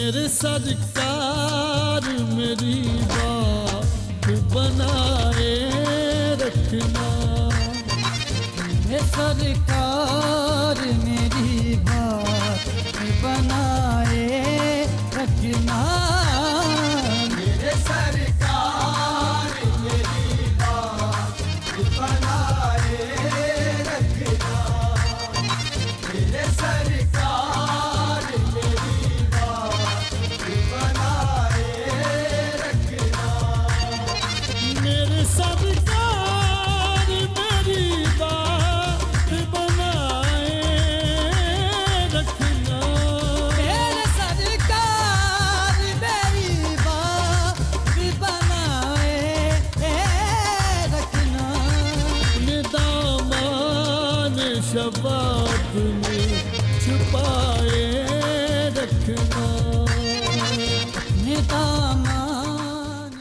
मेरे सरकार मेरी बात बनाए रखना। मेरे सरकार मेरी बात बनाए रखना। मेरे सरकार मेरी बात बनाए रखना। मेरे सरकार मेरी बात बनाए रखना। मेरे सरकार मेरी बात बनाए रखना। मेरे सरकार मेरी बात बनाए रखना। निदामान शबाब में छुपाए रखना। निदामान